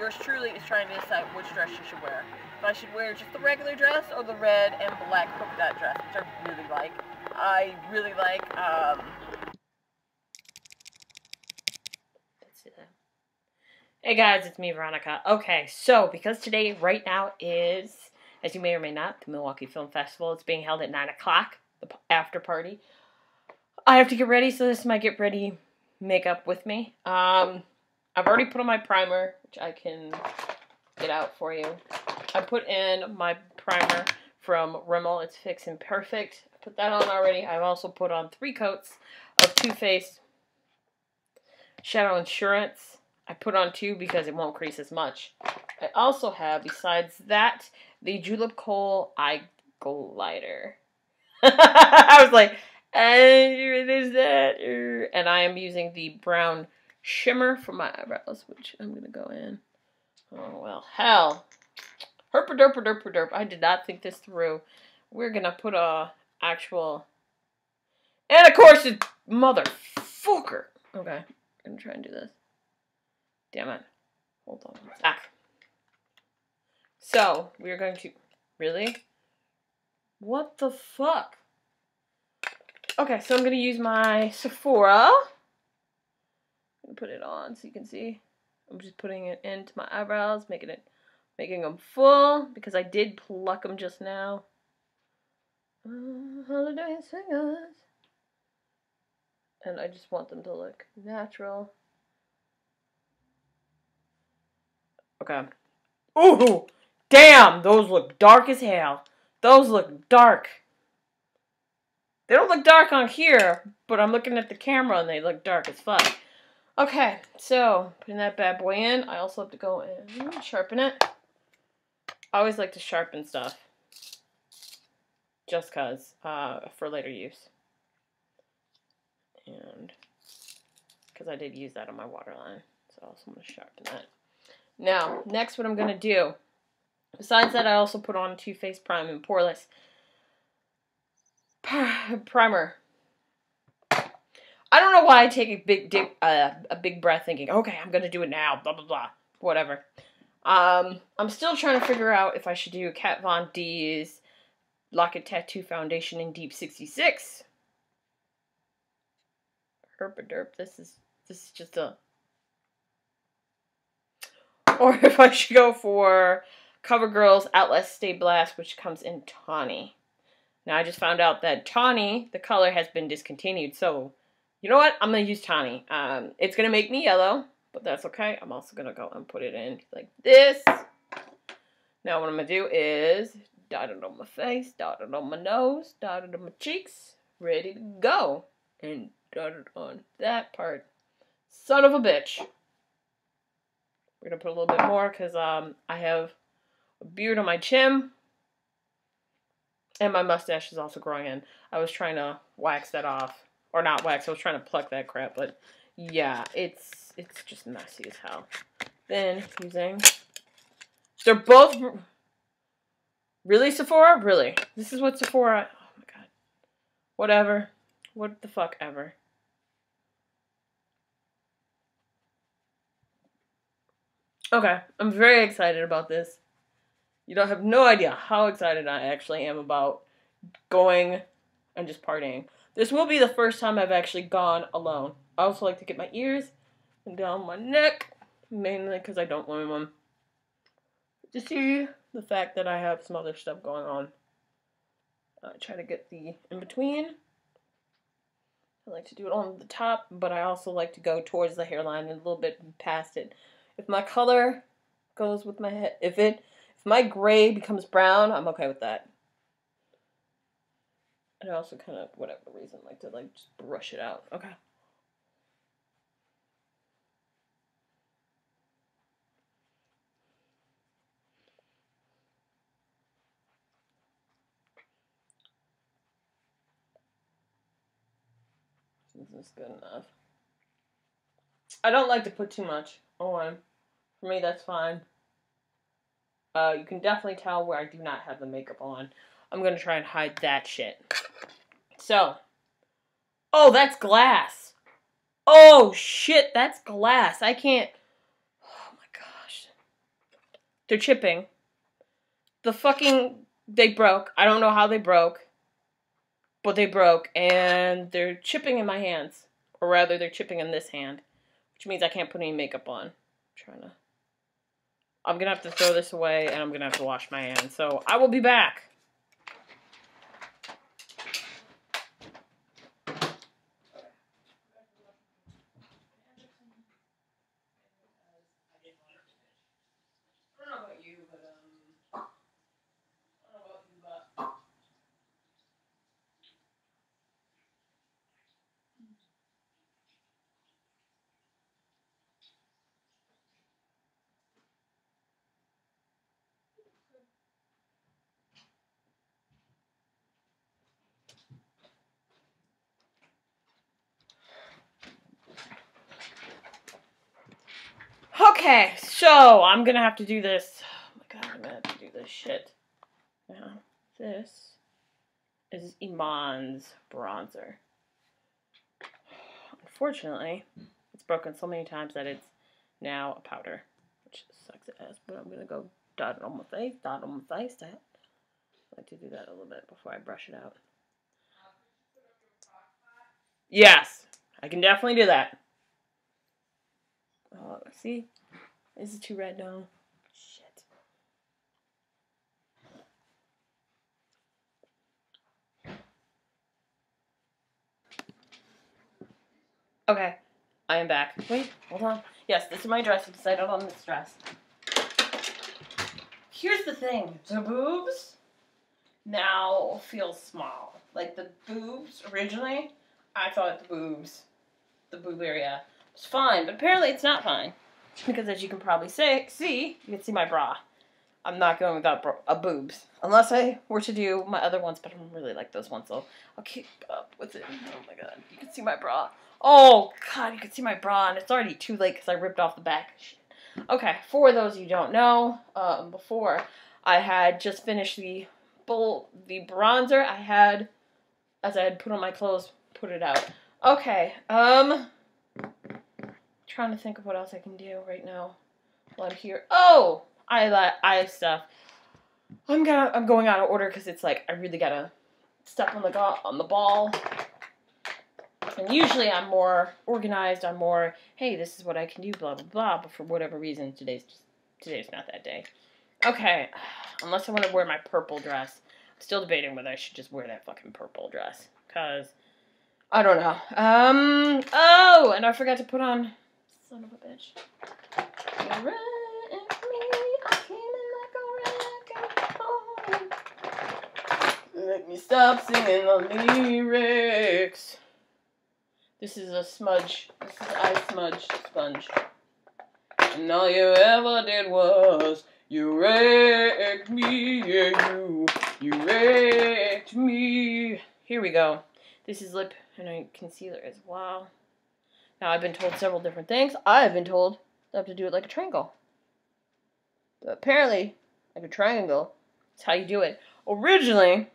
yours truly is trying to decide which dress you should wear. If I should wear just the regular dress or the red and black polka dot dress, which I really like. I really like, Let's see that. Hey guys, it's me, Veronica. Okay, so because today, right now, is, as you may or may not, the Milwaukee Film Festival. It's being held at 9 o'clock, the after party. I have to get ready, so this is my get ready makeup with me. I've already put on my primer, which I can get out for you. I put in my primer from Rimmel. It's Fix and Perfect. I put that on already. I've also put on 3 coats of Too Faced Shadow Insurance. I put on 2 because it won't crease as much. I also have, besides that, the Julep Kohl Eye Glider. I was like, what is that? And I am using the brown shimmer for my eyebrows, which I'm going to go in. Oh, well, hell. Herper. I did not think this through. We're going to put a actual... And, of course, it's motherfucker. Okay, I'm going to try and do this. Damn it. Hold on. Ah. So, we're going to... Really? What the fuck? Okay, so I'm going to use my Sephora. I'm going to put it on so you can see. I'm just putting it into my eyebrows, making them full, because I did pluck them just now. Holiday singers. And I just want them to look natural. Okay. Ooh! Damn! Those look dark as hell. Those look dark. They don't look dark on here, but I'm looking at the camera and they look dark as fuck. Okay, so putting that bad boy in. I also have to go and sharpen it. I always like to sharpen stuff. Just cause, for later use. And, because I did use that on my waterline. So also I'm going to sharpen that. Now, next what I'm going to do. Besides that, I also put on Too Faced Prime and Poreless primer. I don't know why I take a big breath thinking, okay, I'm going to do it now, blah, blah, blah, whatever. I'm still trying to figure out if I should do Kat Von D's Lock It Tattoo Foundation in Deep 66. Herpaderp, this is just a... Or if I should go for CoverGirl's Outlast Stay Blast, which comes in Tawny. Now, I just found out that Tawny, the color, has been discontinued, so... You know what? I'm going to use Tawny. It's going to make me yellow, but that's okay. I'm also going to go and put it in like this. Now what I'm going to do is dot it on my face, dot it on my nose, dot it on my cheeks. Ready to go. And dot it on that part. Son of a bitch. We're going to put a little bit more because I have a beard on my chin. And my mustache is also growing in. I was trying to wax that off. Or not wax, I was trying to pluck that crap, but yeah, it's just messy as hell. Then, using... They're both... Really, Sephora? Really? This is what Sephora... Oh my god. Whatever. What the fuck ever. Okay, I'm very excited about this. You don't have no idea how excited I actually am about going and just partying. This will be the first time I've actually gone alone. I also like to get my ears and down my neck, mainly because I don't want them to see the fact that I have some other stuff going on. I try to get the in-between. I like to do it on the top, but I also like to go towards the hairline and a little bit past it. If my color goes with my head, if my gray becomes brown, I'm okay with that. And I also kind of, whatever reason, like to just brush it out. Okay. This is good enough. I don't like to put too much on. For me, that's fine. You can definitely tell where I do not have the makeup on. I'm going to try and hide that shit. So. Oh, that's glass. Oh, shit, that's glass. I can't. Oh, my gosh. They're chipping. They broke. I don't know how they broke. But they broke, and they're chipping in my hands. Or rather, they're chipping in this hand. Which means I can't put any makeup on. I'm going to have to throw this away, and I'm going to have to wash my hands. So, I will be back. Okay, so I'm gonna have to do this. Oh my god, I'm gonna have to do this shit. Now, this is Iman's bronzer. Unfortunately, it's broken so many times that it's now a powder, which sucks ass. But I'm gonna go dot it on my face, dot it on my face. I like to do that a little bit before I brush it out. Yes, I can definitely do that. Oh, see? Is it too red now? Shit. Okay, I am back. Wait, hold on. Yes, this is my dress. I decided on this dress. Here's the thing. The boobs now feel small. Like the boobs, originally, I thought the boob area was fine, but apparently it's not fine. Because as you can probably see, you can see my bra. I'm not going without boobs. Unless I were to do my other ones, but I don't really like those ones, so I'll keep up with it. Oh my god, you can see my bra. Oh god, you can see my bra, and it's already too late because I ripped off the back. Okay, for those you don't know, before I had just finished the bronzer, as I had put on my clothes, put it out. Okay, trying to think of what else I can do right now while I'm here. Oh, eye stuff. I'm going out of order because it's like I really gotta step on the ball. And usually I'm more organized. I'm more, hey, this is what I can do, blah blah blah. But for whatever reason, today's not that day. Okay, unless I want to wear my purple dress. I'm still debating whether I should just wear that fucking purple dress, cause I don't know. Oh, and I forgot to put on. Son of a bitch. Let me stop singing the lyrics. This is a smudge. This is eye smudge sponge. And all you ever did was you wrecked me, yeah, you wrecked me. Here we go. This is lip and eye concealer as well. Now, I've been told several different things. I have been told that I have to do it like a triangle. But apparently, like a triangle, is how you do it. Originally,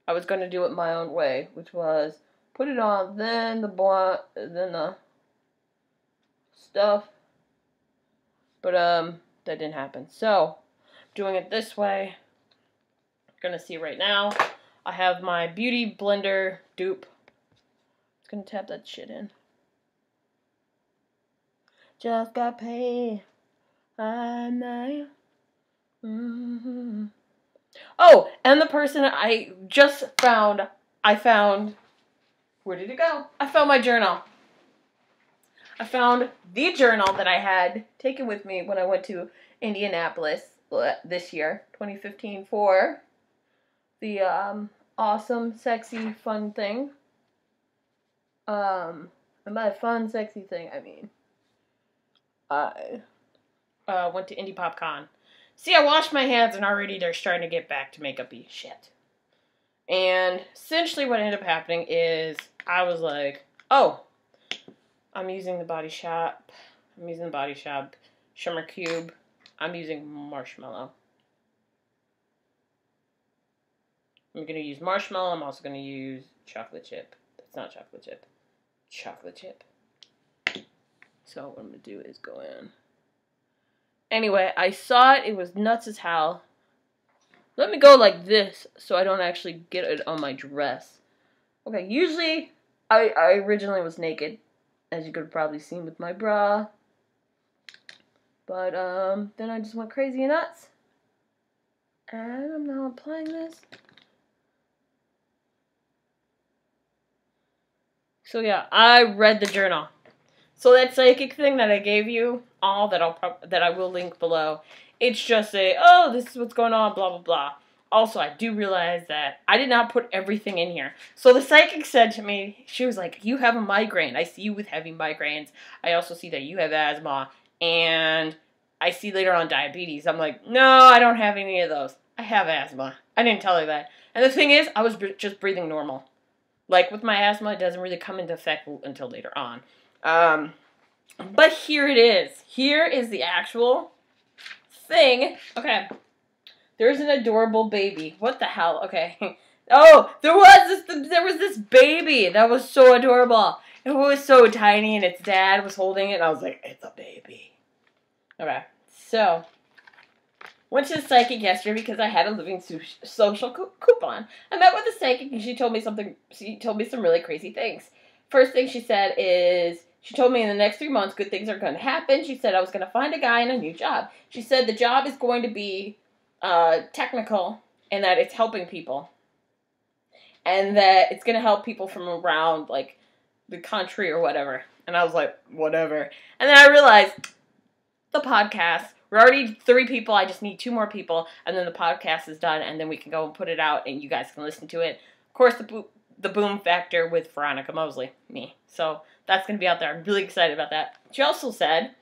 I was going to do it my own way, which was put it on, then the stuff. But, that didn't happen. So, doing it this way. You're going to see right now. I have my Beauty Blender dupe. Just gonna tap that shit in. Just got paid. I know. Oh, and the person I just found. Where did it go? I found my journal. I found the journal that I had taken with me when I went to Indianapolis this year, 2015, for the awesome, sexy, fun thing. And by fun, sexy thing, I mean, I went to Indie Pop Con. See, I washed my hands and already they're starting to get back to makeup-y shit. And essentially what ended up happening is I was like, oh, I'm using the Body Shop. Shimmer Cube. I'm using Marshmallow. I'm going to use Marshmallow. I'm also going to use Chocolate Chip. That's not Chocolate Chip. Chocolate Chip. So what I'm going to do is go in Anyway, I saw it. It was nuts as hell. Let me go like this so I don't actually get it on my dress. Okay, usually I originally was naked, as you could have probably seen with my bra. But then I just went crazy and nuts. And I'm now applying this. So yeah, I read the journal. So that psychic thing that I gave you, all that I will link below, it's just oh, this is what's going on, blah blah blah. Also, I do realize that I did not put everything in here. So the psychic said to me, she was like, you have a migraine. I see you with heavy migraines. I also see that you have asthma. And I see later on diabetes. I'm like, no, I don't have any of those. I have asthma. I didn't tell her that. And the thing is, I was just breathing normal. Like, with my asthma, it doesn't really come into effect until later on. But here it is. Here is the actual thing. Okay. There's an adorable baby. What the hell? Okay. Oh, there was this baby that was so adorable. It was so tiny, and its dad was holding it, and I was like, it's a baby. Okay. So, went to the psychic yesterday because I had a living social coupon. I met with the psychic, and she told me some really crazy things. First thing she said is, she told me in the next 3 months, good things are going to happen. She said I was going to find a guy in a new job. She said the job is going to be technical, and that it's helping people. And that it's going to help people from around, like, the country or whatever. And I was like, whatever. And then I realized, the podcast, we're already 3 people, I just need 2 more people, and then the podcast is done, and then we can go and put it out, and you guys can listen to it. Of course, the Boom Factor with Veronica Mosley, me. So, that's going to be out there. I'm really excited about that. She also said,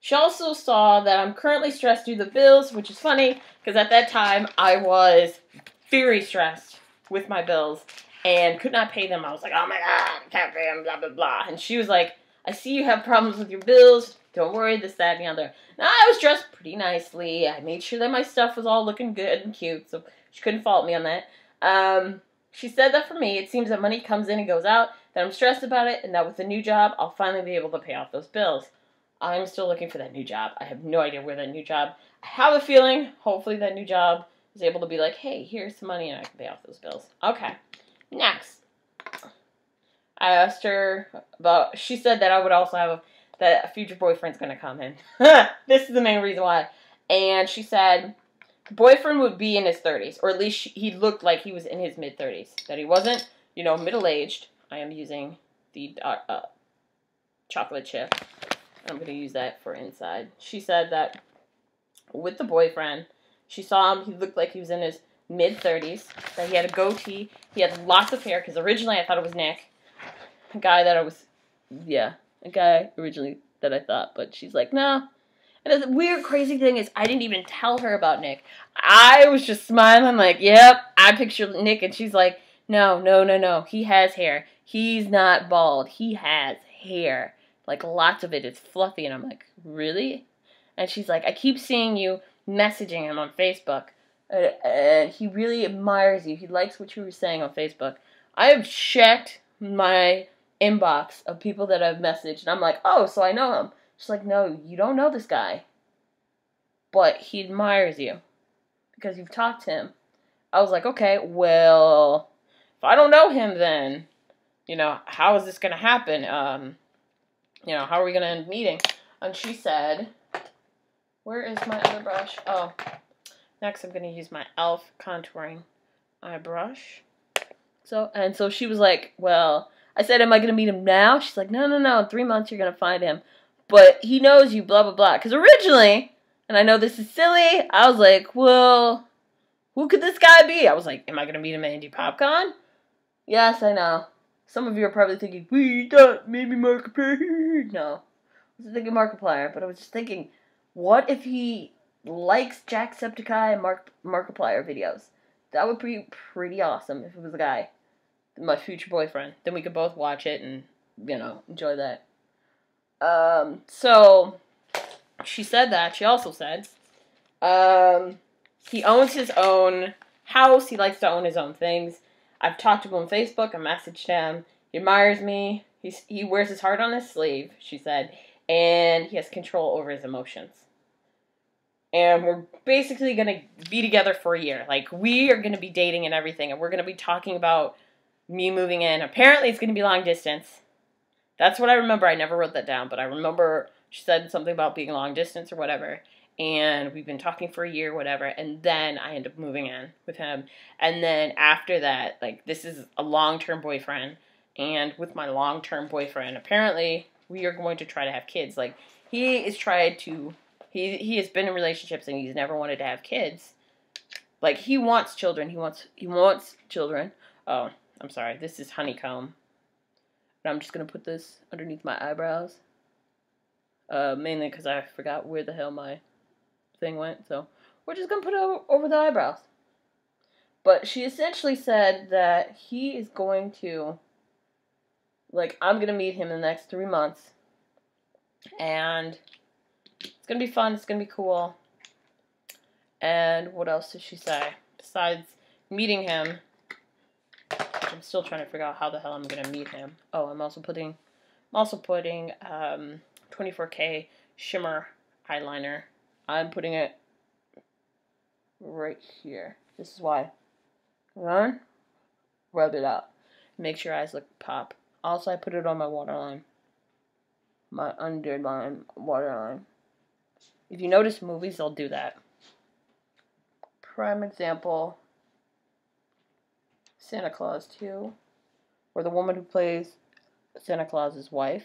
she also saw that I'm currently stressed due to the bills, which is funny, because at that time, I was very stressed with my bills, and could not pay them. I was like, oh my god, I can't pay them, blah, blah, blah. And she was like, I see you have problems with your bills. Don't worry, this, that, and the other. Now, I was dressed pretty nicely. I made sure that my stuff was all looking good and cute, so she couldn't fault me on that. She said that for me, it seems that money comes in and goes out, that I'm stressed about it, and that with the new job, I'll finally be able to pay off those bills. I'm still looking for that new job. I have no idea where that new job. I have a feeling, hopefully that new job is able to be like, hey, here's some money and I can pay off those bills. Okay, next. I asked her about, she said that I would also have that a future boyfriend's going to come in. This is the main reason why. And she said the boyfriend would be in his 30s, or at least he looked like he was in his mid-30s. That he wasn't, you know, middle-aged. I am using the chocolate chip. I'm going to use that for inside. She said that with the boyfriend, she saw him, he looked like he was in his mid-30s, that he had a goatee, he had lots of hair, because originally I thought it was Nick. A guy originally that I thought, but she's like, no. And the weird, crazy thing is, I didn't even tell her about Nick. I was just smiling like, yep, I picture Nick, and she's like, no, he has hair. He's not bald. He has hair. Like, lots of it is fluffy, and I'm like, really? And she's like, I keep seeing you messaging him on Facebook, and he really admires you. He likes what you were saying on Facebook. I have checked my inbox of people that I've messaged, and I'm like, oh, so I know him. She's like, no, you don't know this guy, but he admires you because you've talked to him. I was like, okay, well, if I don't know him, then, you know, how is this going to happen? You know, how are we going to end meeting? And she said, where is my other brush? Oh, next I'm going to use my e.l.f. contouring eye brush. So she was like, well, I said, am I going to meet him now? She's like, no, in 3 months you're going to find him. But he knows you, blah, blah, blah. Because originally, and I know this is silly, I was like, well, who could this guy be? I was like, am I going to meet him at Indie PopCon? Yes, I know. Some of you are probably thinking, we thought maybe Markiplier. No, I wasn't thinking Markiplier, but I was just thinking, what if he likes Jacksepticeye and Markiplier videos? That would be pretty awesome if it was a guy. My future boyfriend. Then we could both watch it and, you know, enjoy that. So, she said that. She also said, he owns his own house. He likes to own his own things. I've talked to him on Facebook. I messaged him. He admires me. He wears his heart on his sleeve, she said. and he has control over his emotions. And we're basically going to be together for a year. Like, we are going to be dating and everything, and we're going to be talking about me moving in. Apparently, it's going to be long distance. That's what I remember. I never wrote that down, but I remember she said something about being long distance or whatever. And we've been talking for a year, whatever. And then I end up moving in with him. And then after that, like, this is a long-term boyfriend. And with my long-term boyfriend, apparently, we are going to try to have kids. Like, he has tried to... He has been in relationships and he's never wanted to have kids. Like, he wants children. He wants children. Oh, I'm sorry. This is honeycomb. And I'm just going to put this underneath my eyebrows. Mainly because I forgot where the hell my thing went. So, we're just going to put it over the eyebrows. But she essentially said that he is going to... Like, I'm going to meet him in the next 3 months. And... it's going to be fun. It's going to be cool. And what else did she say? Besides meeting him, I'm still trying to figure out how the hell I'm going to meet him. Oh, I'm also putting 24K shimmer eyeliner. I'm putting it right here. This is why. Run. Rub it out. Make your eyes look pop. Also, I put it on my waterline. My underline waterline. If you notice movies, they'll do that. Prime example, Santa Claus 2, where the woman who plays Santa Claus's wife,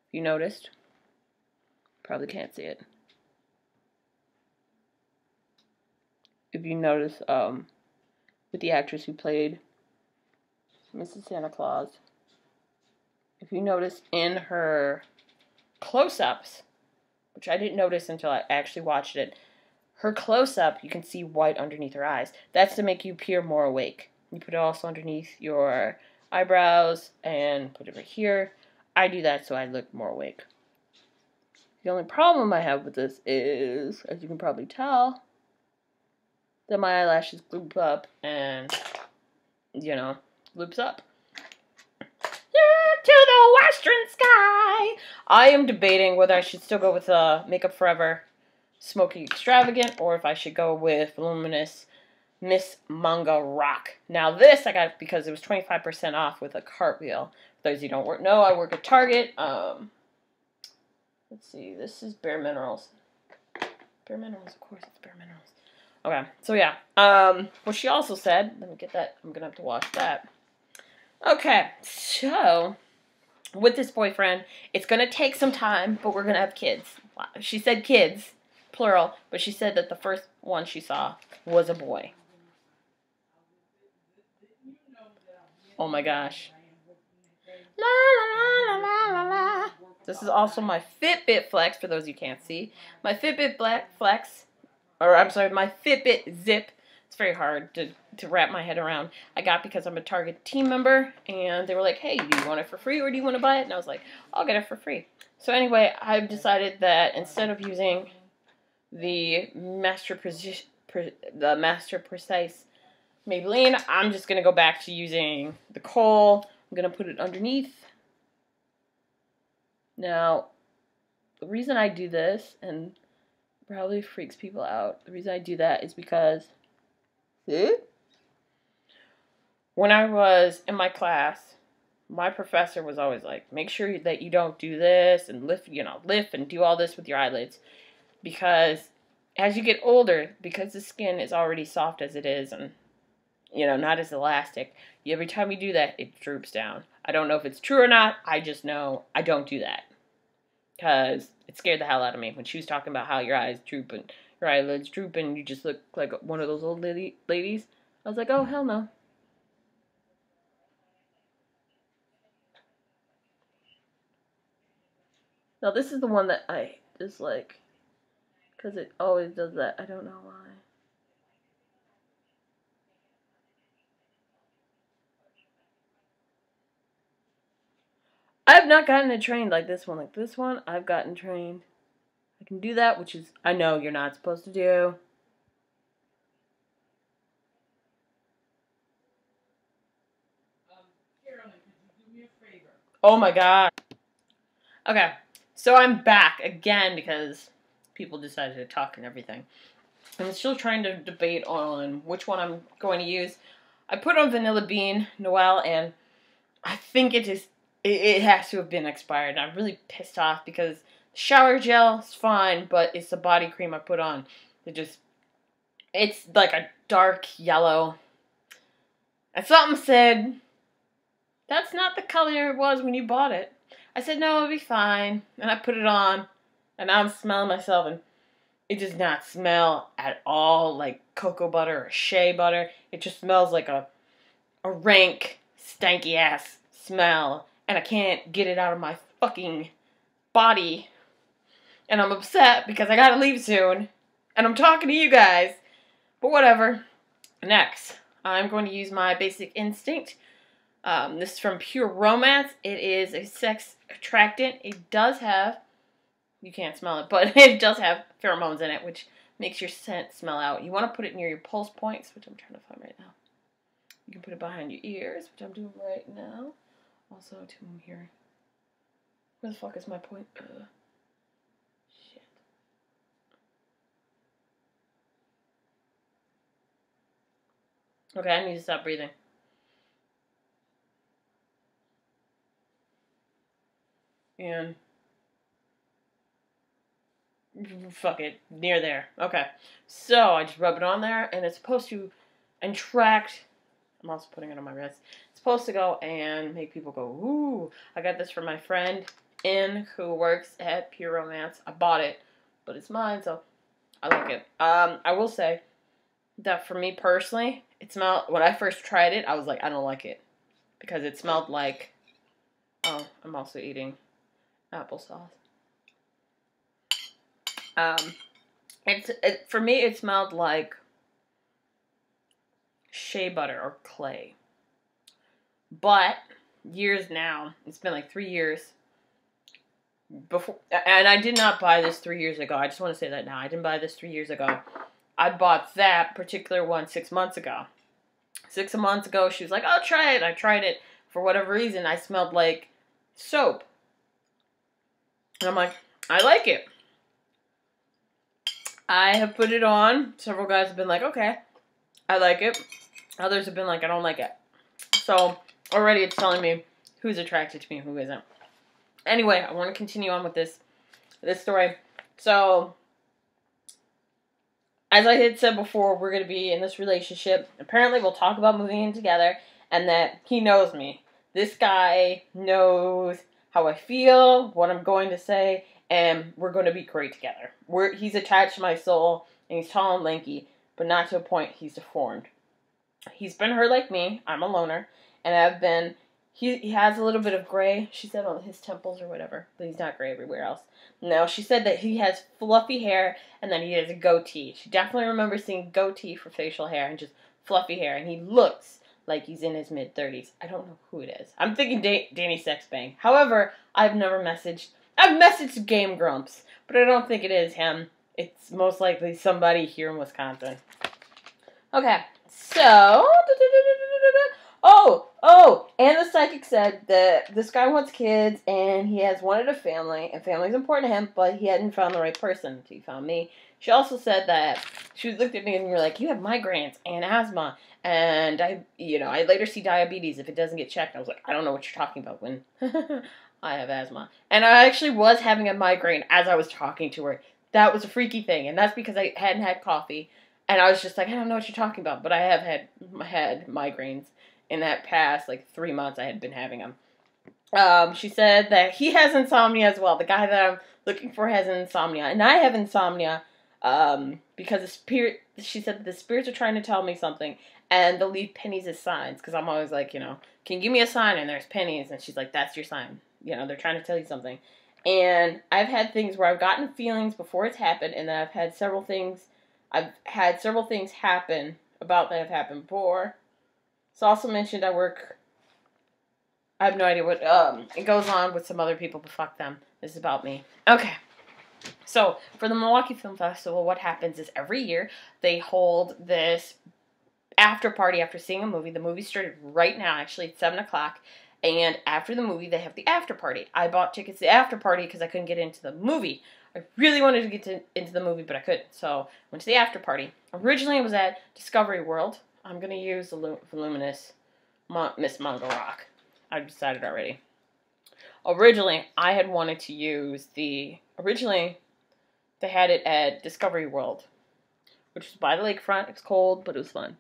if you noticed, probably can't see it. If you notice, with the actress who played Mrs. Santa Claus, if you notice in her close-ups, which I didn't notice until I actually watched it, her close-up, you can see white underneath her eyes. That's to make you appear more awake. You put it also underneath your eyebrows and put it right here. I do that so I look more awake. The only problem I have with this is, as you can probably tell, that my eyelashes loop up and, you know, loops up. To the western sky. I am debating whether I should still go with Makeup Forever Smoky Extravagant or if I should go with Voluminous Miss Manga Rock. Now this I got because it was 25% off with a cartwheel. For those who don't know, I work at Target. Let's see, this is Bare Minerals. Bare Minerals, of course it's Bare Minerals. Okay, so yeah. What she also said, let me get that, I'm gonna have to wash that. Okay, so with this boyfriend, it's going to take some time, but we're going to have kids. She said kids, plural, but she said that the first one she saw was a boy. Oh my gosh. La, la, la, la, la, la. This is also my Fitbit Flex, for those you can't see. My Fitbit Flex, or I'm sorry, my Fitbit Zip. It's very hard to wrap my head around. I got because I'm a Target team member, and they were like, hey, do you want it for free or do you want to buy it? And I was like, I'll get it for free. So anyway, I've decided that instead of using the Master Precise Maybelline, I'm just going to go back to using the Kohl. I'm going to put it underneath. Now, the reason I do this, and probably freaks people out, the reason I do that is because... See? When I was in my class, my professor was always like, make sure that you don't do this and lift and do all this with your eyelids. Because as you get older, because the skin is already soft as it is and, not as elastic, every time you do that, it droops down. I don't know if it's true or not. I just know I don't do that. Because it scared the hell out of me when she was talking about how your eyes droop and your eyelids droop and you just look like one of those old ladies. I was like, oh, hell no. Now, this is the one that I dislike. Because it always does that. I don't know why. I have not gotten it trained like this one. Like this one, I've gotten trained. I can do that, which is, I know you're not supposed to do. Carolyn, could you do me a favor? Oh my god. Okay, So I'm back again because people decided to talk and everything. I'm still trying to debate on which one I'm going to use. I put on Vanilla Bean Noel, and I think it has to have been expired. I'm really pissed off because shower gel is fine, but it's the body cream I put on. It's like a dark yellow. And something said, that's not the color it was when you bought it. I said, no, it'll be fine. And I put it on, and now I'm smelling myself, and it does not smell at all like cocoa butter or shea butter. It just smells like a rank, stanky ass smell, and I can't get it out of my fucking body. And I'm upset because I gotta leave soon, and I'm talking to you guys. But whatever. Next, I'm going to use my Basic Instinct. This is from Pure Romance. It is a sex attractant. It does have, you can't smell it, but it does have pheromones in it, which makes your scent smell out. You want to put it near your pulse points, which I'm trying to find right now. You can put it behind your ears, which I'm doing right now. Also to here. Where the fuck is my point? Shit. Okay, I need to stop breathing. And fuck it, near there. Okay, so I just rub it on there, and it's supposed to attract. I'm also putting it on my wrist. It's supposed to go and make people go, ooh. I got this from my friend who works at Pure Romance. I bought it, but it's mine, so I like it. I will say that for me personally, it smelled, when I first tried it, I was like, I don't like it. Because it smelled like, oh, I'm also eating applesauce. For me, it smelled like shea butter or clay. But years now, it's been like 3 years before, and I did not buy this 3 years ago. I just want to say that now. I didn't buy this 3 years ago. I bought that particular one 6 months ago. 6 months ago, she was like, "I'll try it." I tried it. For whatever reason, I smelled like soap. And I'm like, I like it. I have put it on. Several guys have been like, okay, I like it. Others have been like, I don't like it. So, already it's telling me who's attracted to me and who isn't. Anyway, I want to continue on with this story. So, as I had said before, we're going to be in this relationship. Apparently, we'll talk about moving in together, and that he knows me. This guy knows how I feel, what I'm going to say, and we're going to be great together. He's attached to my soul, and he's tall and lanky, but not to a point he's deformed. He's been hurt like me. I'm a loner, and I've been. He has a little bit of gray. She said on his temples or whatever, but he's not gray everywhere else. No, she said that he has fluffy hair, and then he has a goatee. She definitely remembers seeing goatee for facial hair and just fluffy hair, and he looks like he's in his mid-30s. I don't know who it is. I'm thinking Danny Sexbang. However, I've messaged Game Grumps, but I don't think it is him. It's most likely somebody here in Wisconsin. Okay, so... Oh, and the psychic said that this guy wants kids, and he has wanted a family, and family's important to him, but he hadn't found the right person until he found me. She also said that she looked at me and were like, you have migraines and asthma, and I later see diabetes if it doesn't get checked. I was like, I don't know what you're talking about when I have asthma. And I actually was having a migraine as I was talking to her. That was a freaky thing, and that's because I hadn't had coffee, and I was just like, I don't know what you're talking about, but I have had migraines. In that past, 3 months, I had been having them. She said that he has insomnia as well. The guy that I'm looking for has insomnia. And I have insomnia because she said that the spirits are trying to tell me something. And they'll leave pennies as signs. Because I'm always like, can you give me a sign? And there's pennies. And she's like, that's your sign. They're trying to tell you something. And I've had things where I've gotten feelings before it's happened. And then I've had several things happen about that have happened before. It's also mentioned I have no idea what, it goes on with some other people, but fuck them. This is about me. Okay. So, for the Milwaukee Film Festival, what happens is every year they hold this after party after seeing a movie. The movie started right now, actually, it's 7 o'clock. And after the movie, they have the after party. I bought tickets to the after party because I couldn't get into the movie. I really wanted to get into the movie, but I couldn't. So I went to the after party. Originally, it was at Discovery World. I'm going to use the Voluminous Miss Mungo Rock. I've decided already. Originally, I had wanted to use originally, they had it at Discovery World, which was by the lakefront. It's cold, but it was fun.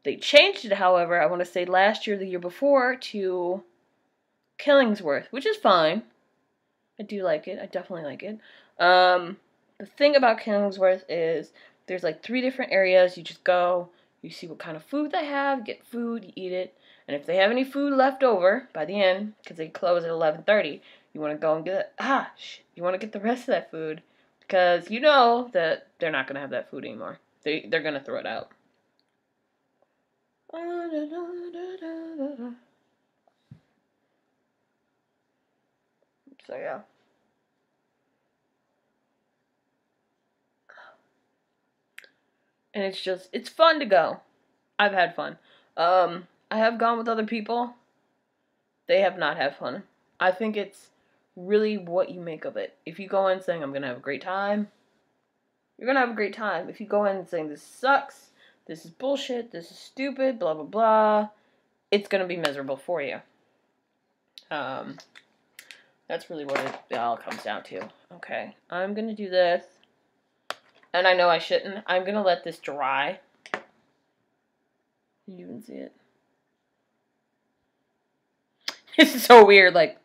They changed it, however, I want to say last year, the year before, to Killingsworth, which is fine. I do like it. I definitely like it. The thing about Killingsworth is there's like 3 different areas. You just go, you see what kind of food they have, get food, you eat it. And if they have any food left over by the end, because they close at 11:30, you want to go and get you want to get the rest of that food, because you know that they're not going to have that food anymore. They're going to throw it out. So yeah. And it's fun to go. I've had fun. I have gone with other people. They have not had fun. I think it's really what you make of it. If you go in saying, I'm going to have a great time, you're going to have a great time. If you go in saying, this sucks, this is bullshit, this is stupid, blah, blah, blah, it's going to be miserable for you. That's really what it all comes down to. Okay, I'm going to do this. And I know I shouldn't. I'm going to let this dry. You can see it. It's so weird, like,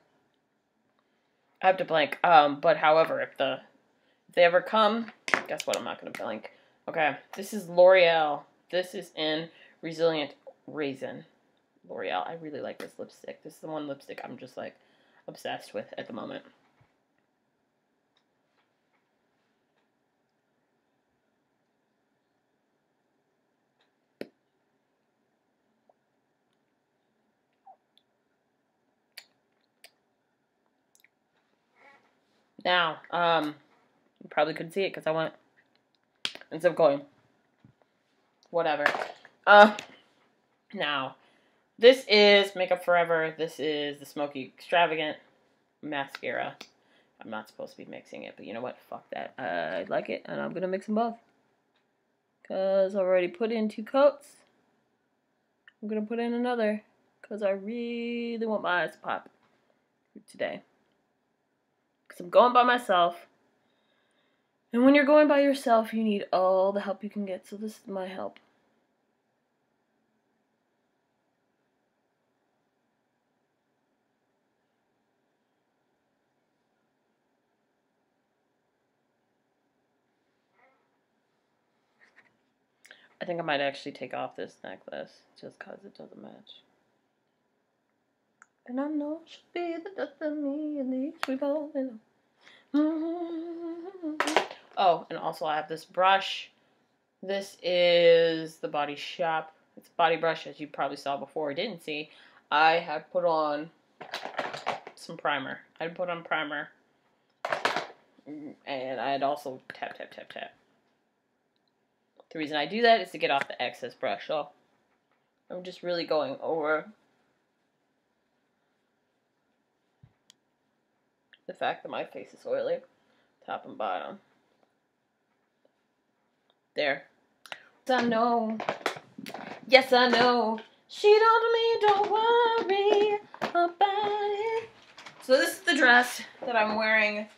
I have to blank. But however, if they ever come, guess what? I'm not going to blank. Okay, this is L'Oreal. This is in Resilient Raisin. L'Oreal. I really like this lipstick. This is the one lipstick I'm just, like, obsessed with at the moment. Now, you probably couldn't see it because I went, instead of going, whatever. Now, this is Makeup Forever. This is the Smoky Extravagant Mascara. I'm not supposed to be mixing it, but you know what? Fuck that. I like it, and I'm going to mix them both. Because I already put in 2 coats. I'm going to put in another. Because I really want my eyes to pop today. Because I'm going by myself. And when you're going by yourself, you need all the help you can get. So this is my help. I think I might actually take off this necklace just because it doesn't match. And I know it should be the death of me and these revolving. Oh, and also I have this brush. This is the Body Shop. It's a body brush, as you probably saw before or didn't see. I have put on some primer. I put on primer. And I'd also tap, tap, tap, tap. The reason I do that is to get off the excess brush. So I'm just really going over the fact that my face is oily, top and bottom. There. I know. Yes, I know. She told me don't worry about it. So this is the dress that I'm wearing.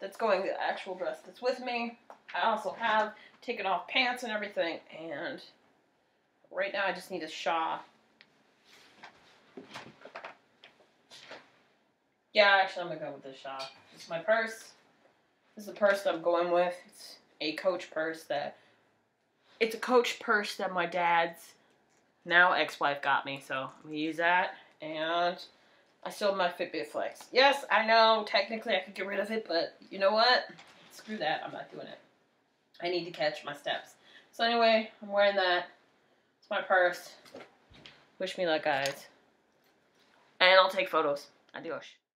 That's going, the actual dress that's with me. I also have taken off pants and everything, and right now I just need a shawl. Yeah, actually I'm gonna go with this shawl. This is my purse. This is the purse that I'm going with. It's a Coach purse it's a Coach purse that my dad's now ex-wife got me, so I'm gonna use that. And I still have my Fitbit Flex. Yes, I know, technically I could get rid of it, but you know what? Screw that, I'm not doing it. I need to catch my steps. So anyway, I'm wearing that. It's my purse. Wish me luck, guys. And I'll take photos. Adios.